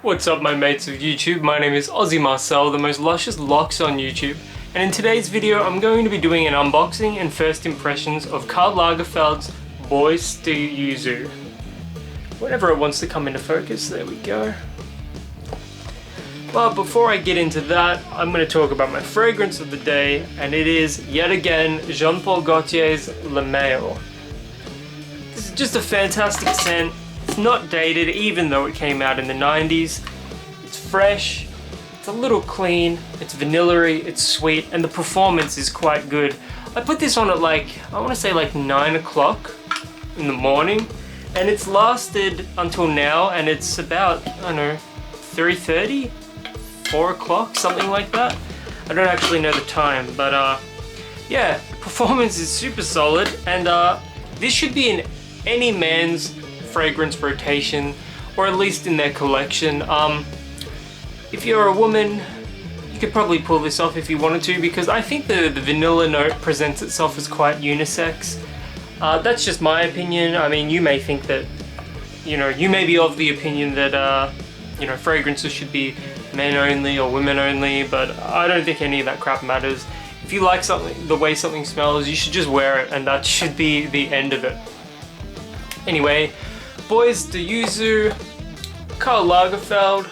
What's up my mates of YouTube, my name is Aussie Marcel, the most luscious locks on YouTube, and in today's video I'm going to be doing an unboxing and first impressions of Karl Lagerfeld's Bois De Yuzu. Whenever it wants to come into focus, there we go. But before I get into that, I'm going to talk about my fragrance of the day, and it is yet again Jean Paul Gaultier's Le Mail. This is just a fantastic scent. It's not dated, even though it came out in the 90s. It's fresh, it's a little clean, it's vanilla-y, it's sweet, and the performance is quite good. I put this on at I want to say 9 o'clock in the morning, and it's lasted until now, and it's about, I don't know, 3:30, 4 o'clock, something like that. I don't actually know the time, but yeah, performance is super solid, and this should be in any man's fragrance rotation, or at least in their collection. If you're a woman, you could probably pull this off if you wanted to, because I think the vanilla note presents itself as quite unisex. That's just my opinion. I mean, you may think that, you may be of the opinion that, fragrances should be men only or women only, but I don't think any of that crap matters. If you like something, the way something smells, you should just wear it, and that should be the end of it. Anyway, Bois De Yuzu, Karl Lagerfeld.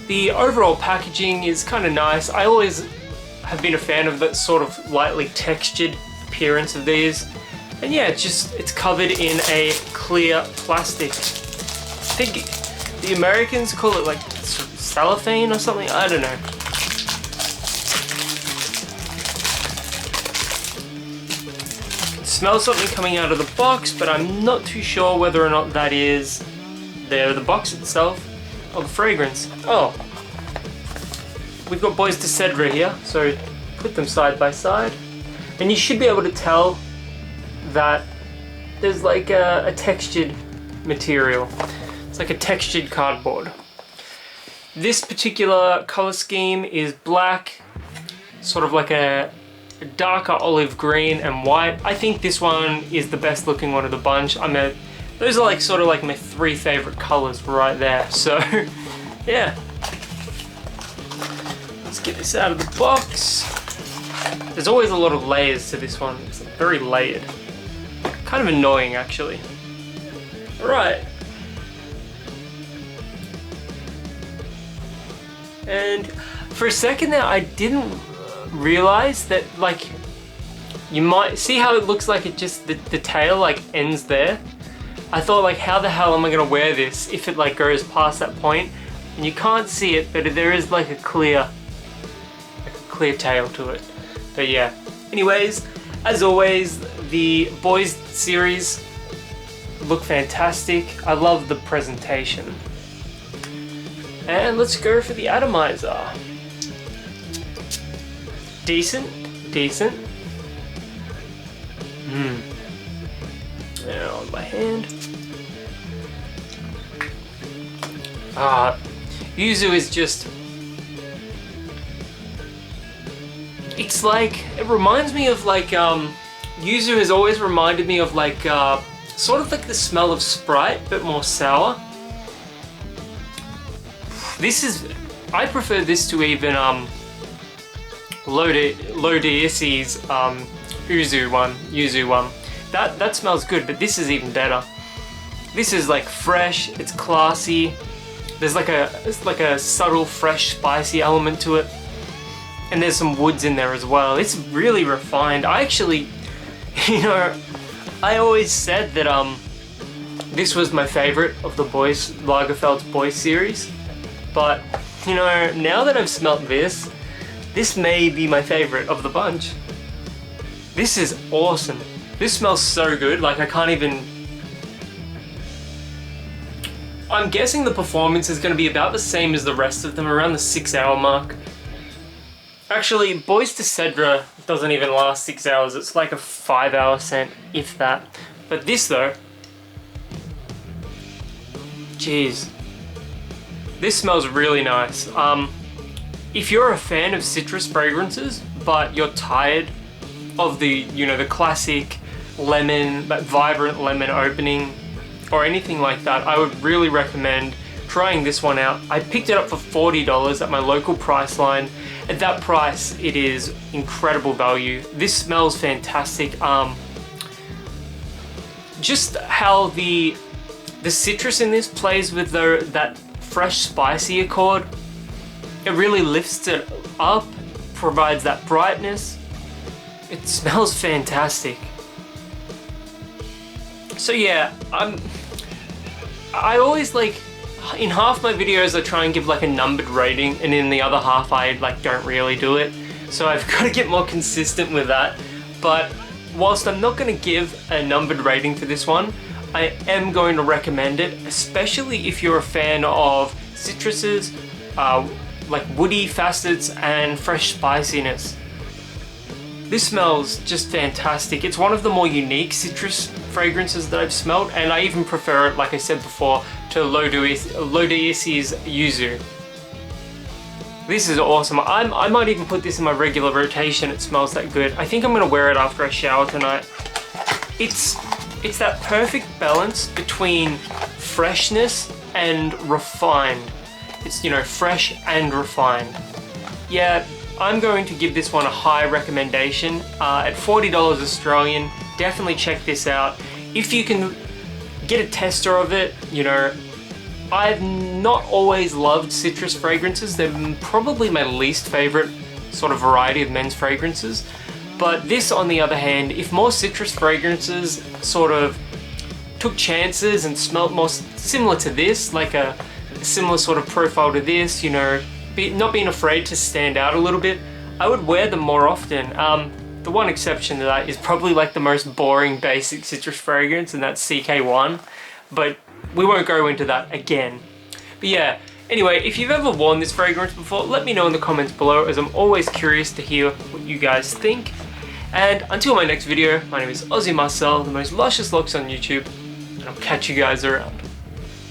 The overall packaging is kind of nice. I always have been a fan of that sort of lightly textured appearance of these. And yeah, it's covered in a clear plastic. I think the Americans call it cellophane or something, I don't know. Smell something coming out of the box, but I'm not too sure whether or not that is the box itself or the fragrance. Oh, we've got Bois de Cedre here, so put them side by side, and you should be able to tell that there's a textured material. It's like a textured cardboard. This particular color scheme is black, sort of like a darker olive green and white. I think this one is the best looking one of the bunch. Those are sort of my three favorite colors right there. So yeah, let's get this out of the box. There's always a lot of layers to this one. It's very layered. Kind of annoying actually. All right. And for a second there, I didn't realize that you might see how it looks like it just the tail ends there. I thought how the hell am I gonna wear this if it goes past that point, and you can't see it, but there is a clear tail to it. But yeah, anyways, as always, the Bois series look fantastic. I love the presentation. And let's go for the atomizer. Decent. Now on my hand. Yuzu is just... It's it reminds me of Yuzu has always reminded me of sort of the smell of Sprite, but more sour. I prefer this to even Bois De Yuzu's Yuzu one. That smells good, but this is even better. This is fresh, it's classy. There's a subtle fresh spicy element to it. And there's some woods in there as well. It's really refined. I actually, I always said that this was my favorite of the Lagerfeld's Bois series. But, now that I've smelt this may be my favorite of the bunch. This is awesome. This smells so good, I can't even... I'm guessing the performance is going to be about the same as the rest of them, around the 6-hour mark. Actually, Bois de Cedre doesn't even last 6 hours, it's a 5-hour scent, if that. But this though... Jeez. This smells really nice. If you're a fan of citrus fragrances, but you're tired of the classic lemon, that vibrant lemon opening, or anything like that, I would really recommend trying this one out. I picked it up for $40 at my local Priceline. At that price, it is incredible value. This smells fantastic. Just how the citrus in this plays with that fresh spicy accord. It really lifts it up, provides that brightness. It smells fantastic. So yeah, I always like, in half my videos I try and give like a numbered rating, and in the other half I like don't really do it. So I've got to get more consistent with that. But whilst I'm not going to give a numbered rating for this one, I am going to recommend it, especially if you're a fan of citruses, like woody facets and fresh spiciness. This smells just fantastic. It's one of the more unique citrus fragrances that I've smelled, and I even prefer it, like I said before, to Bois De Yuzu. This is awesome. I might even put this in my regular rotation. It smells that good. I think I'm gonna wear it after I shower tonight. It's that perfect balance between freshness and refined. It's, you know, fresh and refined. Yeah, I'm going to give this one a high recommendation. At $40 Australian, definitely check this out. If you can get a tester of it, you know, I've not always loved citrus fragrances. They're probably my least favorite sort of variety of men's fragrances. But this, on the other hand, if more citrus fragrances sort of took chances and smelled more similar to this, like a similar sort of profile to this, you know, not being afraid to stand out a little bit, I would wear them more often. The one exception to that is probably like the most boring basic citrus fragrance, and that's CK1, but we won't go into that again. But yeah, anyway, if you've ever worn this fragrance before, let me know in the comments below, as I'm always curious to hear what you guys think. And until my next video, my name is Aussie Marcel, the most luscious locks on YouTube, and I'll catch you guys around.